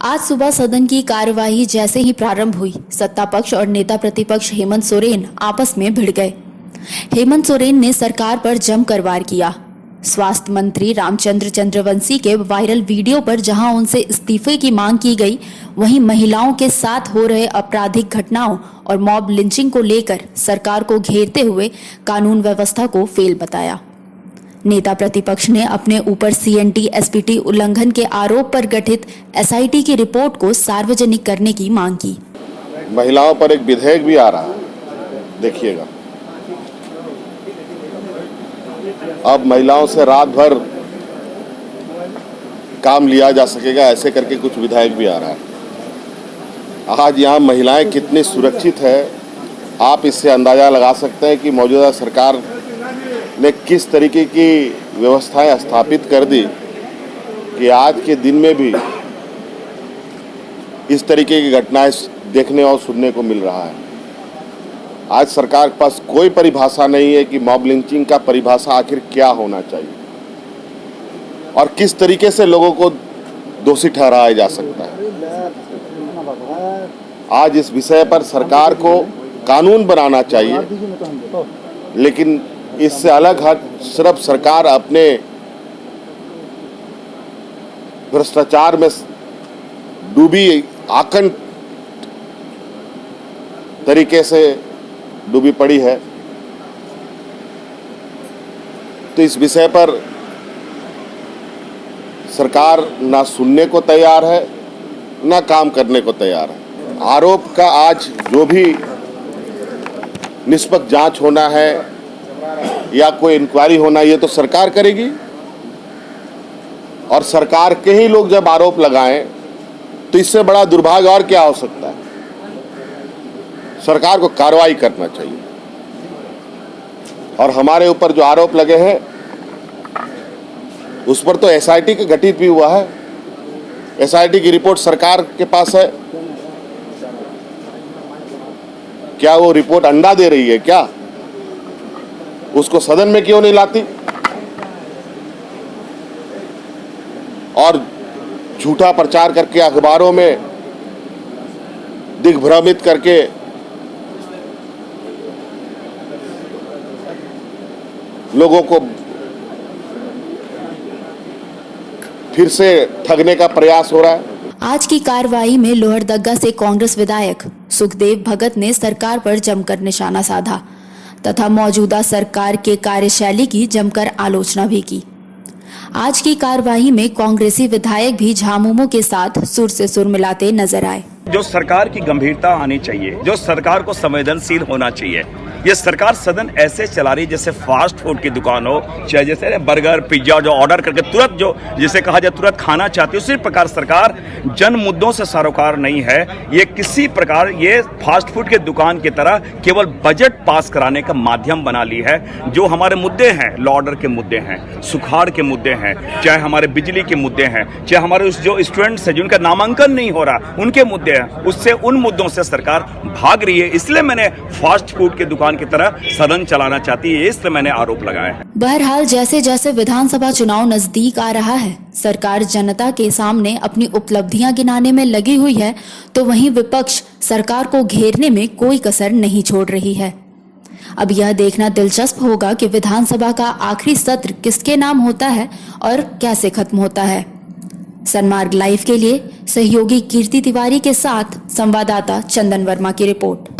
आज सुबह सदन की कार्यवाही जैसे ही प्रारंभ हुई, सत्ता पक्ष और नेता प्रतिपक्ष हेमंत सोरेन आपस में भिड़ गए। हेमंत सोरेन ने सरकार पर जमकर वार किया। स्वास्थ्य मंत्री रामचंद्र चंद्रवंशी के वायरल वीडियो पर जहां उनसे इस्तीफे की मांग की गई, वहीं महिलाओं के साथ हो रहे आपराधिक घटनाओं और मॉब लिंचिंग को लेकर सरकार को घेरते हुए कानून व्यवस्था को फेल बताया। नेता प्रतिपक्ष ने अपने ऊपर सीएनटी एसपीटी उल्लंघन के आरोप पर गठित एसआईटी की रिपोर्ट को सार्वजनिक करने की मांग की। महिलाओं पर एक विधेयक भी आ रहा है, देखिएगा। अब महिलाओं से रात भर काम लिया जा सकेगा, ऐसे करके कुछ विधेयक भी आ रहा है। आज यहाँ महिलाएं कितनी सुरक्षित है, आप इससे अंदाजा लगा सकते हैं कि मौजूदा सरकार ने किस तरीके की व्यवस्थाएं स्थापित कर दी कि आज के दिन में भी इस तरीके की घटनाएं देखने और सुनने को मिल रहा है। आज सरकार के पास कोई परिभाषा नहीं है कि मॉब लिंचिंग का परिभाषा आखिर क्या होना चाहिए और किस तरीके से लोगों को दोषी ठहराया जा सकता है। आज इस विषय पर सरकार को कानून बनाना चाहिए, लेकिन इससे अलग हट सिर्फ सरकार अपने भ्रष्टाचार में डूबी, आकंठ तरीके से डूबी पड़ी है। तो इस विषय पर सरकार ना सुनने को तैयार है, ना काम करने को तैयार है। आरोप का आज जो भी निष्पक्ष जांच होना है या कोई इंक्वायरी होना, ये तो सरकार करेगी। और सरकार के ही लोग जब आरोप लगाएं तो इससे बड़ा दुर्भाग्य और क्या हो सकता है। सरकार को कार्रवाई करना चाहिए। और हमारे ऊपर जो आरोप लगे हैं उस पर तो एसआईटी का गठित भी हुआ है। एसआईटी की रिपोर्ट सरकार के पास है। क्या वो रिपोर्ट अंडा दे रही है क्या? उसको सदन में क्यों नहीं लाती? और झूठा प्रचार करके अखबारों में दिग्भ्रमित करके लोगों को फिर से ठगने का प्रयास हो रहा है। आज की कार्रवाई में लोहरदग्गा से कांग्रेस विधायक सुखदेव भगत ने सरकार पर जमकर निशाना साधा तथा मौजूदा सरकार के कार्यशैली की जमकर आलोचना भी की। आज की कार्रवाई में कांग्रेसी विधायक भी झामुमो के साथ सुर से सुर मिलाते नजर आए। जो सरकार की गंभीरता आनी चाहिए, जो सरकार को संवेदनशील होना चाहिए। ये सरकार सदन ऐसे चला रही जैसे फास्ट फूड की दुकान हो, चाहे जैसे बर्गर पिज्जा जो ऑर्डर करके तुरंत, जो जिसे कहा जाए तुरंत खाना चाहती है, उसी प्रकार सरकार जन मुद्दों से सरोकार नहीं है। ये किसी प्रकार ये फास्ट फूड के दुकान की तरह केवल बजट पास कराने का माध्यम बना ली है। जो हमारे मुद्दे हैं, लॉ ऑर्डर के मुद्दे हैं, सुखाड़ के मुद्दे हैं, चाहे हमारे बिजली के मुद्दे हैं, चाहे हमारे जो स्टूडेंट्स हैं जिनका नामांकन नहीं हो रहा उनके मुद्दे हैं, उससे उन मुद्दों से सरकार भाग रही है। इसलिए मैंने फास्ट फूड की दुकान की तरह सदन चलाना चाहती है, इसलिए मैंने आरोप लगाया है। बहरहाल जैसे जैसे विधानसभा चुनाव नजदीक आ रहा है, सरकार जनता के सामने अपनी उपलब्धियां गिनाने में लगी हुई है, तो वहीं विपक्ष सरकार को घेरने में कोई कसर नहीं छोड़ रही है। अब यह देखना दिलचस्प होगा कि विधानसभा का आखिरी सत्र किसके नाम होता है और कैसे खत्म होता है। सनमार्ग लाइव के लिए सहयोगी कीर्ति तिवारी के साथ संवाददाता चंदन वर्मा की रिपोर्ट।